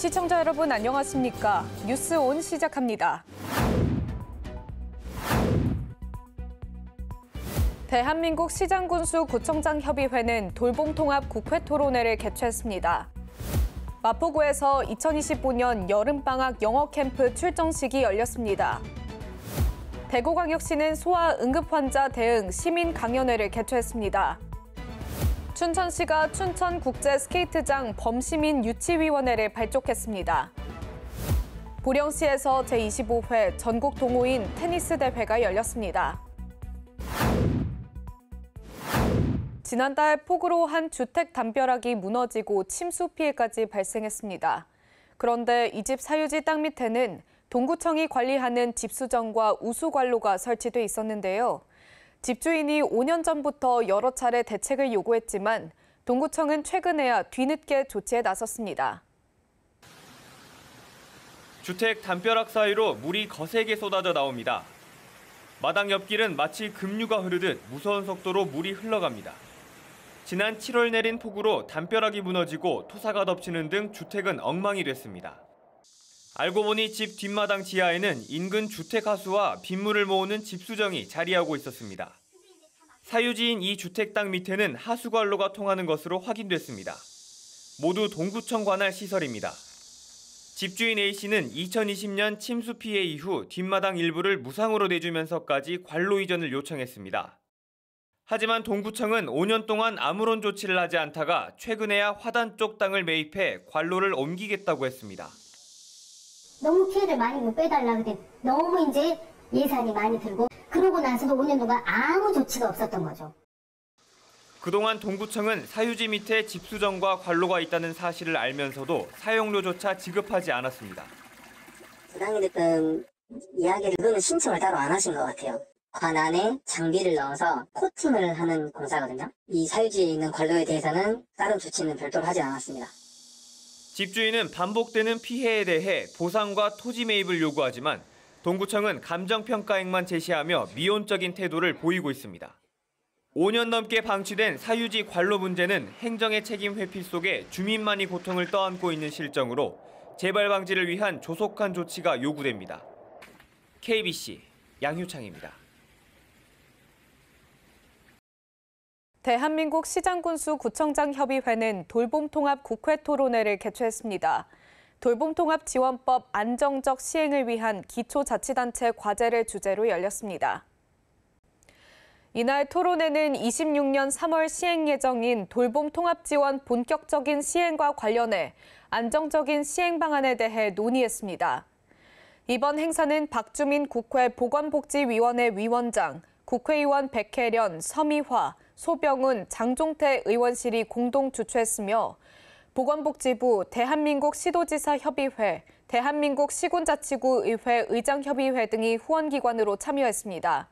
시청자 여러분 안녕하십니까? 뉴스온 시작합니다. 대한민국 시장군수구청장협의회는 돌봄통합 국회 토론회를 개최했습니다. 마포구에서 2025년 여름방학 영어캠프 출정식이 열렸습니다. 대구광역시는 소아 응급환자 대응 시민 강연회를 개최했습니다. 춘천시가 춘천국제스케이트장 범시민 유치위원회를 발족했습니다. 보령시에서 제25회 전국 동호인 테니스 대회가 열렸습니다. 지난달 폭우로 한 주택 담벼락이 무너지고 침수 피해까지 발생했습니다. 그런데 이 집 사유지 땅 밑에는 동구청이 관리하는 집수정과 우수관로가 설치돼 있었는데요. 집주인이 5년 전부터 여러 차례 대책을 요구했지만 동구청은 최근에야 뒤늦게 조치에 나섰습니다. 주택 담벼락 사이로 물이 거세게 쏟아져 나옵니다. 마당 옆길은 마치 급류가 흐르듯 무서운 속도로 물이 흘러갑니다. 지난 7월 내린 폭우로 담벼락이 무너지고 토사가 덮치는 등 주택은 엉망이 됐습니다. 알고 보니 집 뒷마당 지하에는 인근 주택하수와 빗물을 모으는 집수정이 자리하고 있었습니다. 사유지인 이 주택 땅 밑에는 하수관로가 통하는 것으로 확인됐습니다. 모두 동구청 관할 시설입니다. 집주인 A씨는 2020년 침수 피해 이후 뒷마당 일부를 무상으로 내주면서까지 관로 이전을 요청했습니다. 하지만 동구청은 5년 동안 아무런 조치를 하지 않다가 최근에야 화단 쪽 땅을 매입해 관로를 옮기겠다고 했습니다. 너무 피해를 많이 못 빼달라 그때 너무 이제 예산이 많이 들고 그러고 나서도 5년 동안 아무 조치가 없었던 거죠. 그동안 동구청은 사유지 밑에 집수정과 관로가 있다는 사실을 알면서도 사용료조차 지급하지 않았습니다. 부당이 됐던 이야기를 신청을 따로 안 하신 것 같아요. 관 안에 장비를 넣어서 코팅을 하는 공사거든요. 이 사유지에 있는 관로에 대해서는 다른 조치는 별도로 하지 않았습니다. 집주인은 반복되는 피해에 대해 보상과 토지 매입을 요구하지만 동구청은 감정평가액만 제시하며 미온적인 태도를 보이고 있습니다. 5년 넘게 방치된 사유지 관로 문제는 행정의 책임 회피 속에 주민만이 고통을 떠안고 있는 실정으로 재발 방지를 위한 조속한 조치가 요구됩니다. KBC 양효창입니다. 대한민국 시장군수구청장협의회는 돌봄통합 국회 토론회를 개최했습니다. 돌봄통합지원법 안정적 시행을 위한 기초자치단체 과제를 주제로 열렸습니다. 이날 토론회는 26년 3월 시행 예정인 돌봄통합지원 본격적인 시행과 관련해 안정적인 시행 방안에 대해 논의했습니다. 이번 행사는 박주민 국회 보건복지위원회 위원장, 국회의원 백혜련, 서미화, 소병훈, 장종태 의원실이 공동 주최했으며 보건복지부, 대한민국 시도지사 협의회, 대한민국 시군자치구의회 의장협의회 등이 후원기관으로 참여했습니다.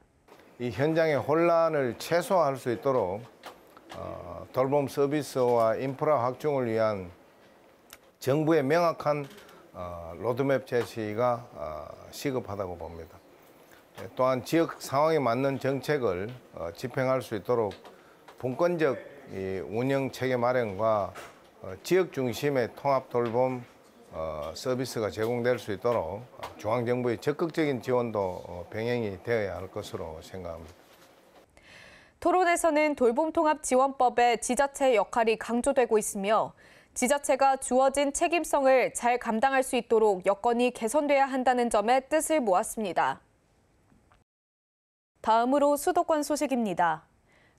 이 현장의 혼란을 최소화할 수 있도록 돌봄 서비스와 인프라 확충을 위한 정부의 명확한 로드맵 제시가 시급하다고 봅니다. 또한 지역 상황에 맞는 정책을 집행할 수 있도록 분권적 운영 체계 마련과 지역 중심의 통합 돌봄 서비스가 제공될 수 있도록 중앙정부의 적극적인 지원도 병행이 되어야 할 것으로 생각합니다. 토론에서는 돌봄통합지원법의 지자체의 역할이 강조되고 있으며 지자체가 주어진 책임성을 잘 감당할 수 있도록 여건이 개선돼야 한다는 점에 뜻을 모았습니다. 다음으로 수도권 소식입니다.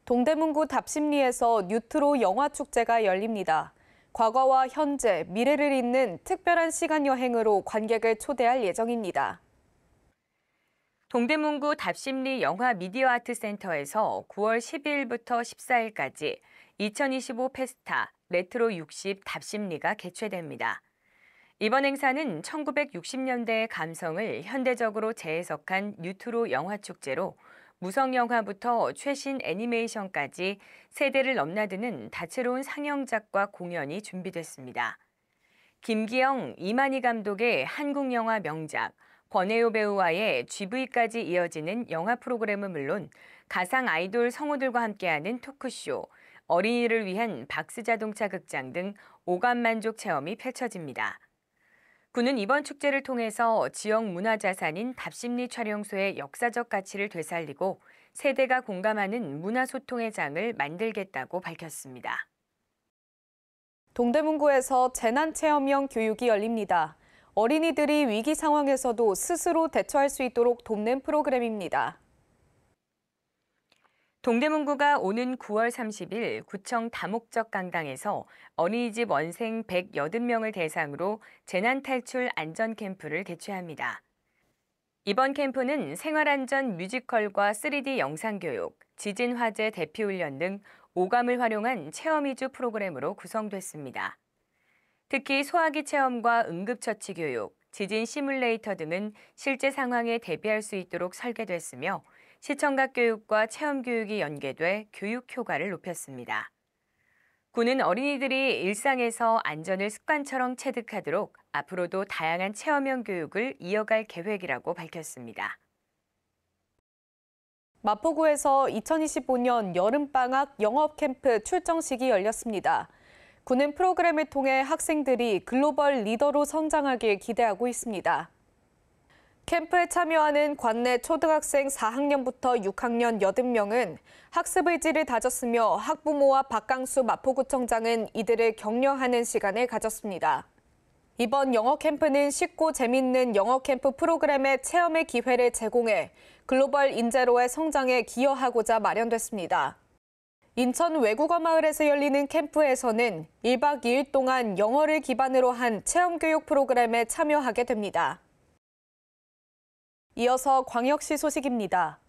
동대문구 답심리에서 뉴트로 영화축제가 열립니다. 과거와 현재, 미래를 잇는 특별한 시간 여행으로 관객을 초대할 예정입니다. 동대문구 답심리 영화 미디어 아트 센터에서 9월 12일부터 14일까지 2025 페스타 레트로 60 답심리가 개최됩니다. 이번 행사는 1960년대의 감성을 현대적으로 재해석한 뉴트로 영화축제로 무성영화부터 최신 애니메이션까지 세대를 넘나드는 다채로운 상영작과 공연이 준비됐습니다. 김기영, 이만희 감독의 한국영화 명작, 권혜요 배우와의 GV까지 이어지는 영화 프로그램은 물론 가상 아이돌 성우들과 함께하는 토크쇼, 어린이를 위한 박스자동차 극장 등 오감만족 체험이 펼쳐집니다. 군은 이번 축제를 통해서 지역 문화자산인 답심리 촬영소의 역사적 가치를 되살리고 세대가 공감하는 문화소통의 장을 만들겠다고 밝혔습니다. 동대문구에서 재난체험형 교육이 열립니다. 어린이들이 위기 상황에서도 스스로 대처할 수 있도록 돕는 프로그램입니다. 동대문구가 오는 9월 30일 구청 다목적 강당에서 어린이집 원생 180명을 대상으로 재난탈출 안전캠프를 개최합니다. 이번 캠프는 생활안전 뮤지컬과 3D 영상교육, 지진화재 대피훈련 등 오감을 활용한 체험 위주 프로그램으로 구성됐습니다. 특히 소화기 체험과 응급처치 교육, 지진 시뮬레이터 등은 실제 상황에 대비할 수 있도록 설계됐으며 시청각 교육과 체험 교육이 연계돼 교육 효과를 높였습니다. 군은 어린이들이 일상에서 안전을 습관처럼 체득하도록 앞으로도 다양한 체험형 교육을 이어갈 계획이라고 밝혔습니다. 마포구에서 2025년 여름방학 영어캠프 출정식이 열렸습니다. 군은 프로그램을 통해 학생들이 글로벌 리더로 성장하길 기대하고 있습니다. 캠프에 참여하는 관내 초등학생 4학년부터 6학년 80명은 학습 의지를 다졌으며 학부모와 박강수 마포구청장은 이들을 격려하는 시간을 가졌습니다. 이번 영어 캠프는 쉽고 재밌는 영어 캠프 프로그램의 체험의 기회를 제공해 글로벌 인재로의 성장에 기여하고자 마련됐습니다. 인천 외국어 마을에서 열리는 캠프에서는 1박 2일 동안 영어를 기반으로 한 체험교육 프로그램에 참여하게 됩니다. 이어서 광역시 소식입니다.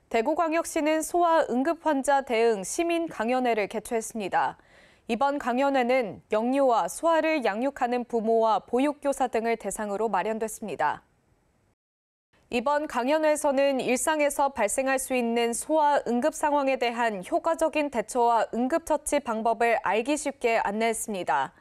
대구광역시는 소아 응급환자 대응 시민 강연회를 개최했습니다. 이번 강연회는 영유아, 소아를 양육하는 부모와 보육교사 등을 대상으로 마련됐습니다. 이번 강연회에서는 일상에서 발생할 수 있는 소아 응급 상황에 대한 효과적인 대처와 응급처치 방법을 알기 쉽게 안내했습니다.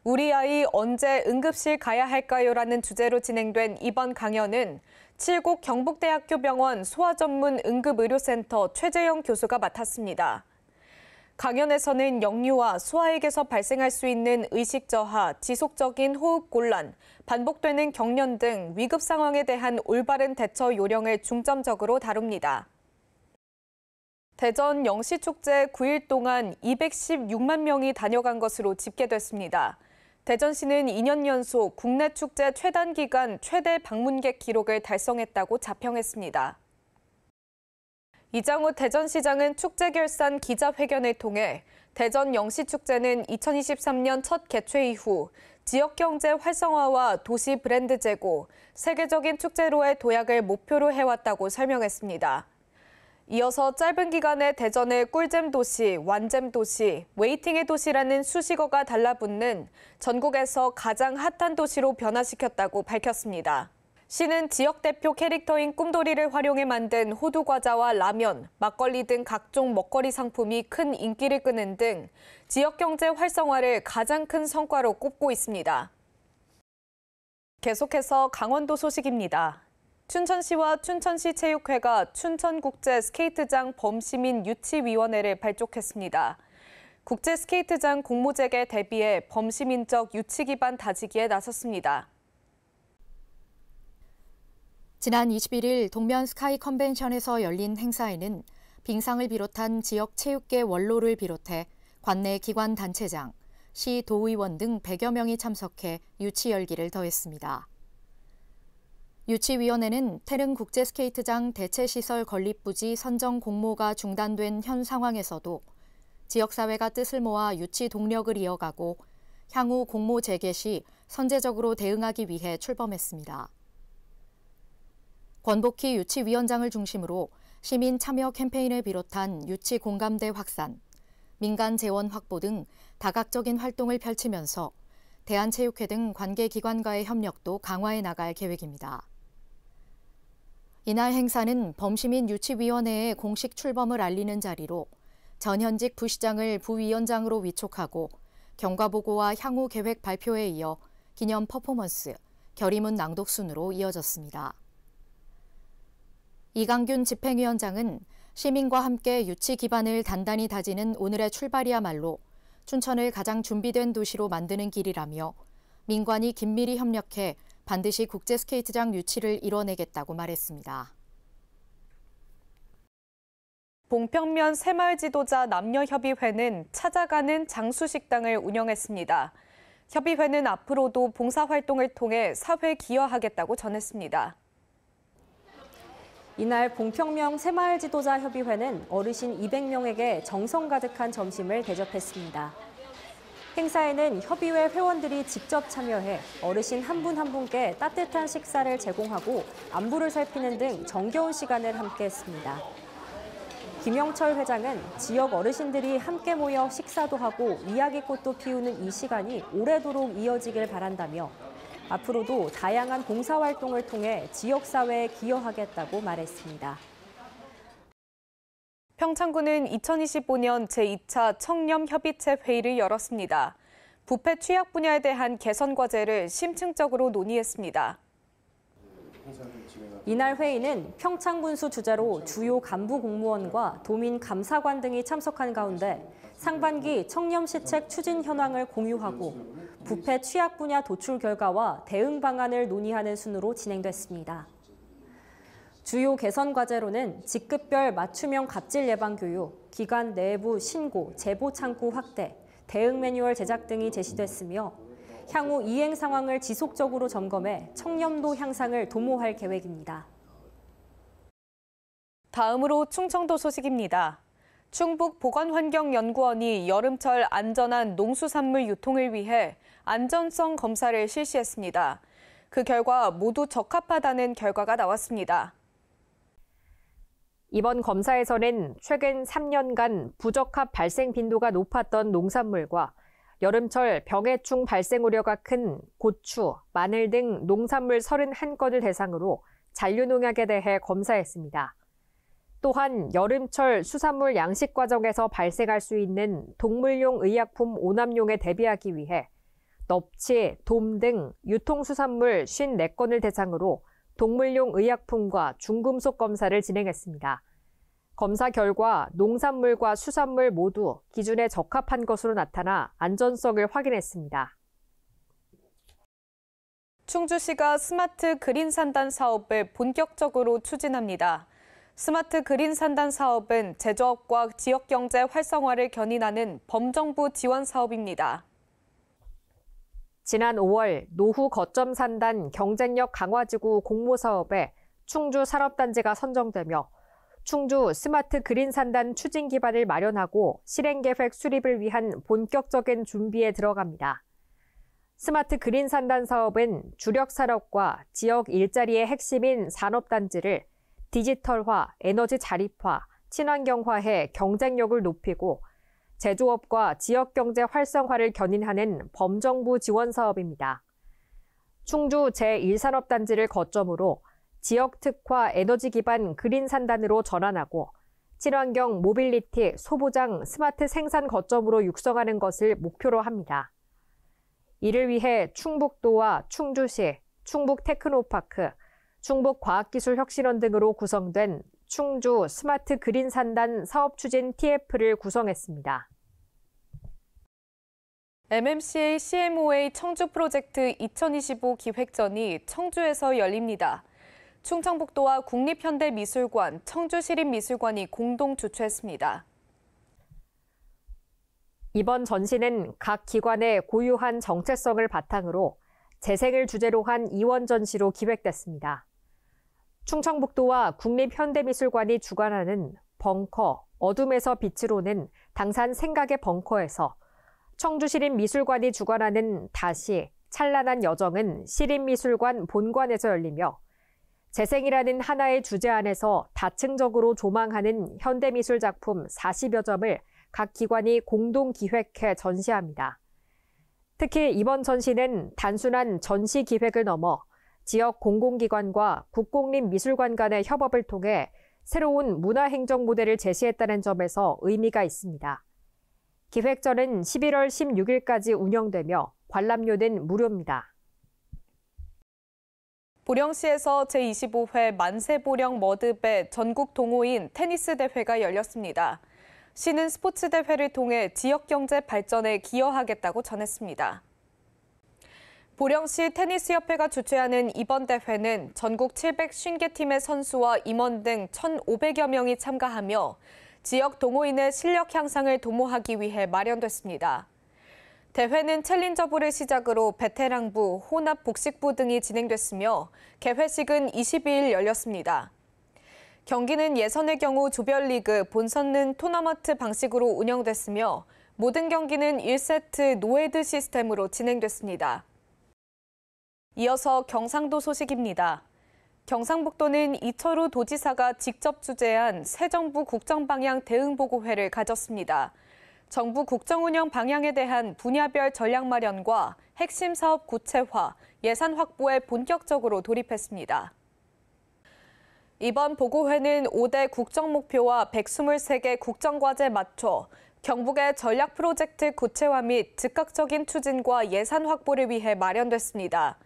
우리 아이 언제 응급실 가야 할까요? 라는 주제로 진행된 이번 강연은 칠곡 경북대학교 병원 소아전문 응급의료센터 최재영 교수가 맡았습니다. 강연에서는 영유아, 소아에게서 발생할 수 있는 의식 저하, 지속적인 호흡 곤란, 반복되는 경련 등 위급 상황에 대한 올바른 대처 요령을 중점적으로 다룹니다. 대전 영시축제 9일 동안 216만 명이 다녀간 것으로 집계됐습니다. 대전시는 2년 연속 국내 축제 최단 기간 최대 방문객 기록을 달성했다고 자평했습니다. 이장우 대전시장은 축제 결산 기자회견을 통해 대전 영시축제는 2023년 첫 개최 이후 지역경제 활성화와 도시 브랜드 제고, 세계적인 축제로의 도약을 목표로 해왔다고 설명했습니다. 이어서 짧은 기간에 대전을 꿀잼 도시, 완잼 도시, 웨이팅의 도시라는 수식어가 달라붙는 전국에서 가장 핫한 도시로 변화시켰다고 밝혔습니다. 시는 지역 대표 캐릭터인 꿈돌이를 활용해 만든 호두과자와 라면, 막걸리 등 각종 먹거리 상품이 큰 인기를 끄는 등 지역 경제 활성화를 가장 큰 성과로 꼽고 있습니다. 계속해서 강원도 소식입니다. 춘천시와 춘천시 체육회가 춘천국제 스케이트장 범시민 유치위원회를 발족했습니다. 국제 스케이트장 공모제에 대비해 범시민적 유치 기반 다지기에 나섰습니다. 지난 21일 동면 스카이 컨벤션에서 열린 행사에는 빙상을 비롯한 지역 체육계 원로를 비롯해 관내 기관 단체장, 시 도의원 등 100여 명이 참석해 유치 열기를 더했습니다. 유치위원회는 태릉 국제스케이트장 대체시설 건립 부지 선정 공모가 중단된 현 상황에서도 지역사회가 뜻을 모아 유치 동력을 이어가고 향후 공모 재개 시 선제적으로 대응하기 위해 출범했습니다. 권복희 유치위원장을 중심으로 시민 참여 캠페인을 비롯한 유치 공감대 확산, 민간 재원 확보 등 다각적인 활동을 펼치면서 대한체육회 등 관계기관과의 협력도 강화해 나갈 계획입니다. 이날 행사는 범시민 유치위원회의 공식 출범을 알리는 자리로 전현직 부시장을 부위원장으로 위촉하고 경과보고와 향후 계획 발표에 이어 기념 퍼포먼스, 결의문 낭독 순으로 이어졌습니다. 이강균 집행위원장은 시민과 함께 유치 기반을 단단히 다지는 오늘의 출발이야말로 춘천을 가장 준비된 도시로 만드는 길이라며 민관이 긴밀히 협력해 반드시 국제스케이트장 유치를 이뤄내겠다고 말했습니다. 봉평면 새마을 지도자 남녀협의회는 찾아가는 장수식당을 운영했습니다. 협의회는 앞으로도 봉사활동을 통해 사회에 기여하겠다고 전했습니다. 이날 봉평면 새마을 지도자 협의회는 어르신 200명에게 정성 가득한 점심을 대접했습니다. 행사에는 협의회 회원들이 직접 참여해 어르신 한 분 한 분께 따뜻한 식사를 제공하고 안부를 살피는 등 정겨운 시간을 함께했습니다. 김영철 회장은 지역 어르신들이 함께 모여 식사도 하고 이야기꽃도 피우는 이 시간이 오래도록 이어지길 바란다며 앞으로도 다양한 봉사활동을 통해 지역사회에 기여하겠다고 말했습니다. 평창군은 2025년 제2차 청렴협의체 회의를 열었습니다. 부패 취약 분야에 대한 개선 과제를 심층적으로 논의했습니다. 이날 회의는 평창군수 주재로 주요 간부 공무원과 도민 감사관 등이 참석한 가운데 상반기 청렴시책 추진 현황을 공유하고 부패 취약 분야 도출 결과와 대응 방안을 논의하는 순으로 진행됐습니다. 주요 개선 과제로는 직급별 맞춤형 갑질 예방 교육, 기관 내부 신고, 제보 창구 확대, 대응 매뉴얼 제작 등이 제시됐으며 향후 이행 상황을 지속적으로 점검해 청렴도 향상을 도모할 계획입니다. 다음으로 충청도 소식입니다. 충북보건환경연구원이 여름철 안전한 농수산물 유통을 위해 안전성 검사를 실시했습니다. 그 결과 모두 적합하다는 결과가 나왔습니다. 이번 검사에서는 최근 3년간 부적합 발생 빈도가 높았던 농산물과 여름철 병해충 발생 우려가 큰 고추, 마늘 등 농산물 31건을 대상으로 잔류농약에 대해 검사했습니다. 또한 여름철 수산물 양식 과정에서 발생할 수 있는 동물용 의약품 오남용에 대비하기 위해 넙치, 돔 등 유통수산물 54건을 대상으로 동물용 의약품과 중금속 검사를 진행했습니다. 검사 결과 농산물과 수산물 모두 기준에 적합한 것으로 나타나 안전성을 확인했습니다. 충주시가 스마트 그린 산단 사업을 본격적으로 추진합니다. 스마트 그린 산단 사업은 제조업과 지역경제 활성화를 견인하는 범정부 지원 사업입니다. 지난 5월 노후 거점 산단 경쟁력 강화지구 공모 사업에 충주 산업단지가 선정되며 충주 스마트 그린 산단 추진 기반을 마련하고 실행 계획 수립을 위한 본격적인 준비에 들어갑니다. 스마트 그린 산단 사업은 주력 산업과 지역 일자리의 핵심인 산업단지를 디지털화, 에너지 자립화, 친환경화해 경쟁력을 높이고 제조업과 지역경제 활성화를 견인하는 범정부 지원 사업입니다. 충주 제1산업단지를 거점으로 지역 특화 에너지 기반 그린 산단으로 전환하고 친환경 모빌리티 소보장 스마트 생산 거점으로 육성하는 것을 목표로 합니다. 이를 위해 충북도와 충주시, 충북테크노파크, 충북과학기술혁신원 등으로 구성된 충주 스마트 그린 산단 사업추진 TF를 구성했습니다. MMCA CMOA 청주 프로젝트 2025 기획전이 청주에서 열립니다. 충청북도와 국립현대미술관, 청주시립미술관이 공동 주최했습니다. 이번 전시는 각 기관의 고유한 정체성을 바탕으로 재생을 주제로 한 이원 전시로 기획됐습니다. 충청북도와 국립현대미술관이 주관하는 벙커, 어둠에서 빛으로는 당산 생각의 벙커에서 청주시립미술관이 주관하는 다시, 찬란한 여정은 시립미술관 본관에서 열리며 재생이라는 하나의 주제 안에서 다층적으로 조망하는 현대미술 작품 40여 점을 각 기관이 공동 기획해 전시합니다. 특히 이번 전시는 단순한 전시 기획을 넘어 지역 공공기관과 국공립미술관 간의 협업을 통해 새로운 문화행정 모델을 제시했다는 점에서 의미가 있습니다. 기획전은 11월 16일까지 운영되며 관람료는 무료입니다. 보령시에서 제25회 만세보령 머드배 전국 동호인 테니스 대회가 열렸습니다. 시는 스포츠 대회를 통해 지역 경제 발전에 기여하겠다고 전했습니다. 보령시 테니스협회가 주최하는 이번 대회는 전국 750개 팀의 선수와 임원 등 1,500여 명이 참가하며 지역 동호인의 실력 향상을 도모하기 위해 마련됐습니다. 대회는 챌린저부를 시작으로 베테랑부, 혼합 복식부 등이 진행됐으며 개회식은 22일 열렸습니다. 경기는 예선의 경우 조별리그, 본선은 토너먼트 방식으로 운영됐으며 모든 경기는 1세트 노헤드 시스템으로 진행됐습니다. 이어서 경상도 소식입니다. 경상북도는 이철우 도지사가 직접 주재한 새 정부 국정방향 대응보고회를 가졌습니다. 정부 국정운영 방향에 대한 분야별 전략 마련과 핵심 사업 구체화, 예산 확보에 본격적으로 돌입했습니다. 이번 보고회는 5대 국정목표와 123개 국정과제에 맞춰 경북의 전략 프로젝트 구체화 및 즉각적인 추진과 예산 확보를 위해 마련됐습니다.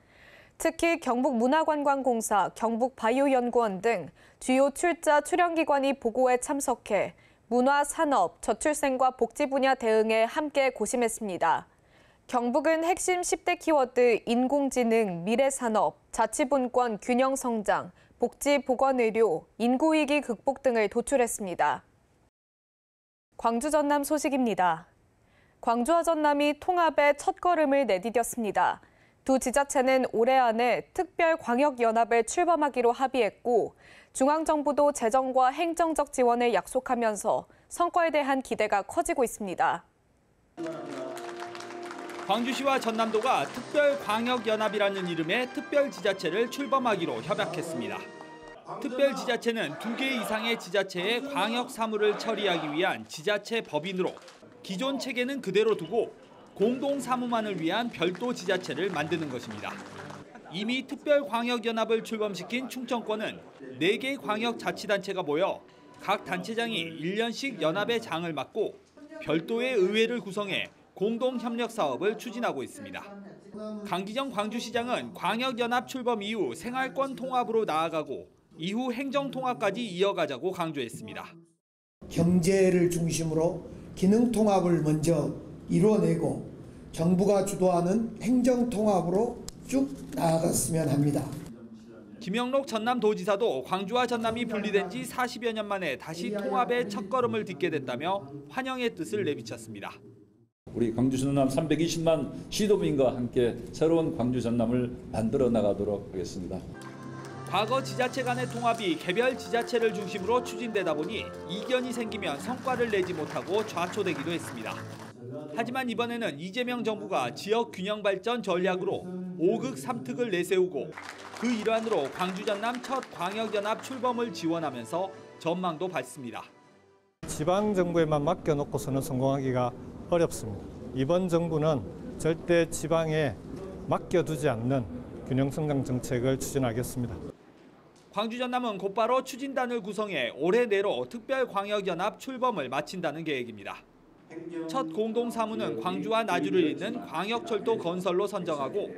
특히 경북문화관광공사, 경북바이오연구원 등 주요 출자 출연기관이 보고에 참석해 문화, 산업, 저출생과 복지 분야 대응에 함께 고심했습니다. 경북은 핵심 10대 키워드 인공지능, 미래산업, 자치분권 균형성장, 복지 보건의료, 인구위기 극복 등을 도출했습니다. 광주 전남 소식입니다. 광주와 전남이 통합의 첫걸음을 내디뎠습니다. 두 지자체는 올해 안에 특별광역연합을 출범하기로 합의했고 중앙정부도 재정과 행정적 지원을 약속하면서 성과에 대한 기대가 커지고 있습니다. 광주시와 전남도가 특별광역연합이라는 이름의 특별지자체를 출범하기로 협약했습니다. 특별지자체는 2개 이상의 지자체의 광역 사무를 처리하기 위한 지자체 법인으로 기존 체계는 그대로 두고 공동사무만을 위한 별도 지자체를 만드는 것입니다. 이미 특별광역연합을 출범시킨 충청권은 4개 광역자치단체가 모여 각 단체장이 1년씩 연합의 장을 맡고 별도의 의회를 구성해 공동협력 사업을 추진하고 있습니다. 강기정 광주시장은 광역연합 출범 이후 생활권 통합으로 나아가고 이후 행정통합까지 이어가자고 강조했습니다. 경제를 중심으로 기능 통합을 먼저 이뤄내고 정부가 주도하는 행정통합으로 쭉 나아갔으면 합니다. 김영록 전남도지사도 광주와 전남이 분리된 지 40여 년 만에 다시 통합의 첫걸음을 딛게 됐다며 환영의 뜻을 내비쳤습니다. 우리 광주 전남 320만 시도민과 함께 새로운 광주 전남을 만들어 나가도록 하겠습니다. 과거 지자체 간의 통합이 개별 지자체를 중심으로 추진되다 보니 이견이 생기면 성과를 내지 못하고 좌초되기도 했습니다. 하지만 이번에는 이재명 정부가 지역 균형 발전 전략으로 5극 3특을 내세우고 그 일환으로 광주 전남 첫 광역연합 출범을 지원하면서 전망도 밝습니다. 지방정부에만 맡겨놓고서는 성공하기가 어렵습니다. 이번 정부는 절대 지방에 맡겨두지 않는 균형성장 정책을 추진하겠습니다. 광주 전남은 곧바로 추진단을 구성해 올해 내로 특별광역연합 출범을 마친다는 계획입니다. 첫 공동사무는 광주와 나주를 잇는 광역철도 건설로 선정하고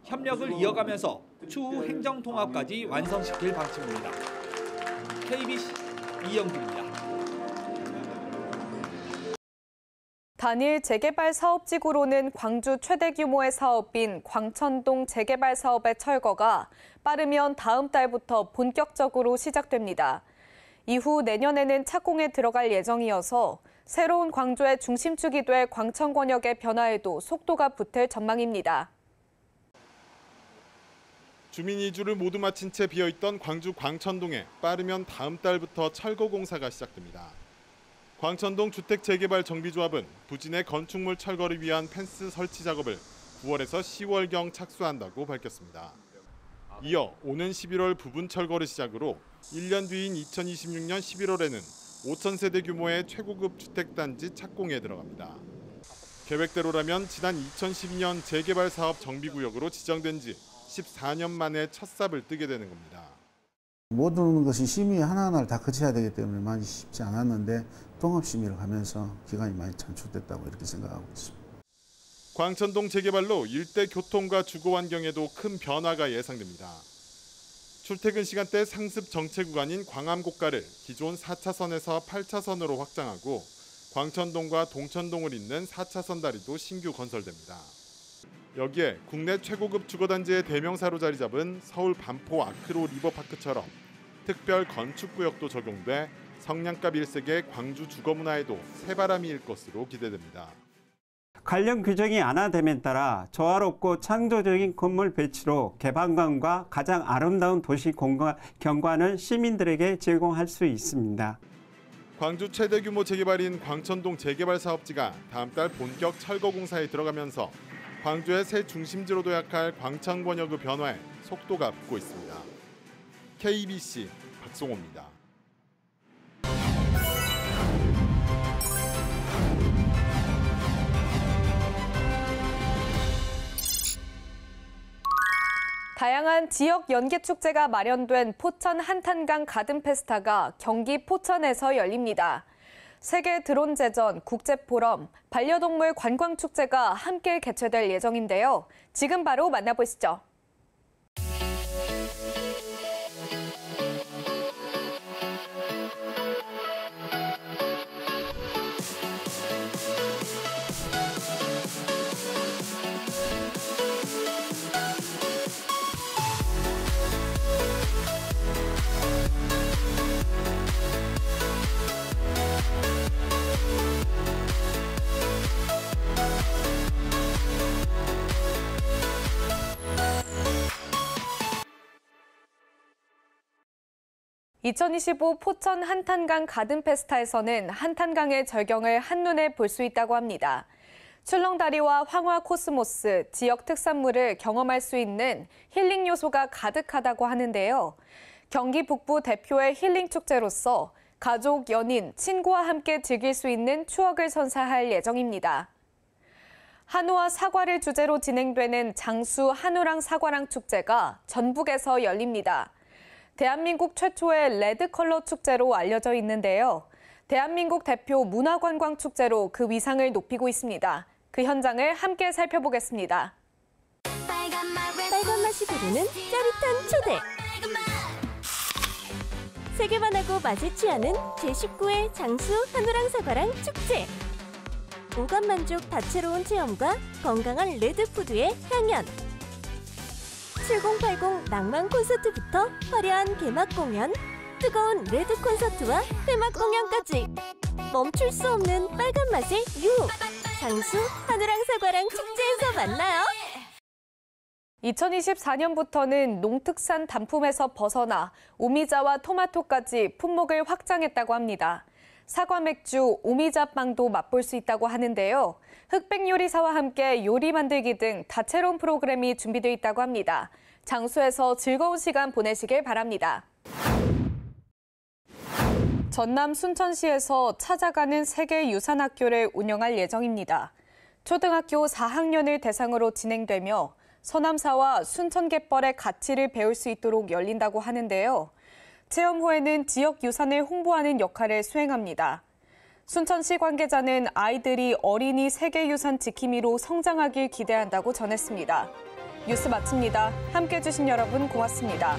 협력을 이어가면서 추후 행정통합까지 완성시킬 방침입니다. KBC 이영규입니다. 단일 재개발 사업지구로는 광주 최대 규모의 사업인 광천동 재개발 사업의 철거가 빠르면 다음 달부터 본격적으로 시작됩니다. 이후 내년에는 착공에 들어갈 예정이어서 새로운 광주의 중심축이 될 광천권역의 변화에도 속도가 붙을 전망입니다. 주민 이주를 모두 마친 채 비어있던 광주 광천동에 빠르면 다음 달부터 철거 공사가 시작됩니다. 광천동 주택 재개발 정비조합은 부진의 건축물 철거를 위한 펜스 설치 작업을 9월에서 10월경 착수한다고 밝혔습니다. 이어 오는 11월 부분 철거를 시작으로 1년 뒤인 2026년 11월에는 5,000세대 규모의 최고급 주택단지 착공에 들어갑니다. 계획대로라면 지난 2012년 재개발 사업 정비구역으로 지정된 지 14년 만에 첫 삽을 뜨게 되는 겁니다. 모든 것이 심의 하나하나를 다 거쳐야 되기 때문에 많이 쉽지 않았는데 통합심의를 하면서 기간이 많이 단축됐다고 이렇게 생각하고 있습니다. 광천동 재개발로 일대 교통과 주거 환경에도 큰 변화가 예상됩니다. 출퇴근 시간대 상습 정체 구간인 광암고가를 기존 4차선에서 8차선으로 확장하고 광천동과 동천동을 잇는 4차선 다리도 신규 건설됩니다. 여기에 국내 최고급 주거단지의 대명사로 자리 잡은 서울 반포 아크로 리버파크처럼 특별 건축구역도 적용돼 성냥갑 일색의 광주 주거문화에도 새바람이 일 것으로 기대됩니다. 관련 규정이 완화됨에 따라 조화롭고 창조적인 건물 배치로 개방감과 가장 아름다운 도시 경관을 시민들에게 제공할 수 있습니다. 광주 최대 규모 재개발인 광천동 재개발 사업지가 다음 달 본격 철거 공사에 들어가면서 광주의 새 중심지로 도약할 광천번역의 변화에 속도가 붙고 있습니다. KBC 박송호입니다. 다양한 지역 연계축제가 마련된 포천 한탄강 가든페스타가 경기 포천에서 열립니다. 세계 드론제전, 국제포럼, 반려동물 관광축제가 함께 개최될 예정인데요. 지금 바로 만나보시죠. (2025) 포천 한탄강 가든페스타에서는 한탄강의 절경을 한눈에 볼 수 있다고 합니다. 출렁다리와 황화 코스모스, 지역 특산물을 경험할 수 있는 힐링 요소가 가득하다고 하는데요. 경기 북부 대표의 힐링 축제로서 가족, 연인, 친구와 함께 즐길 수 있는 추억을 선사할 예정입니다. 한우와 사과를 주제로 진행되는 장수 한우랑 사과랑 축제가 전북에서 열립니다. 대한민국 최초의 레드컬러 축제로 알려져 있는데요. 대한민국 대표 문화관광축제로 그 위상을 높이고 있습니다. 그 현장을 함께 살펴보겠습니다. 빨간 맛이 부르는 짜릿한 초대. 세계만하고 맛을 취하는 제19회 장수 한우랑 사과랑 축제. 오감 만족 다채로운 체험과 건강한 레드푸드의 향연. 7080 낭만 콘서트부터 화려한 개막 공연, 뜨거운 레드 콘서트와 회막 공연까지 멈출 수 없는 빨간 맛의 유혹. 장수 한우랑 사과랑 축제에서 만나요. 2024년부터는 농특산 단품에서 벗어나 오미자와 토마토까지 품목을 확장했다고 합니다. 사과 맥주, 오미자 빵도 맛볼 수 있다고 하는데요. 흑백 요리사와 함께 요리 만들기 등 다채로운 프로그램이 준비되어 있다고 합니다. 장수에서 즐거운 시간 보내시길 바랍니다. 전남 순천시에서 찾아가는 세계유산학교를 운영할 예정입니다. 초등학교 4학년을 대상으로 진행되며 서남사와 순천갯벌의 가치를 배울 수 있도록 열린다고 하는데요. 체험 후에는 지역 유산을 홍보하는 역할을 수행합니다. 순천시 관계자는 아이들이 어린이 세계유산 지킴이로 성장하길 기대한다고 전했습니다. 뉴스 마칩니다. 함께해 주신 여러분 고맙습니다.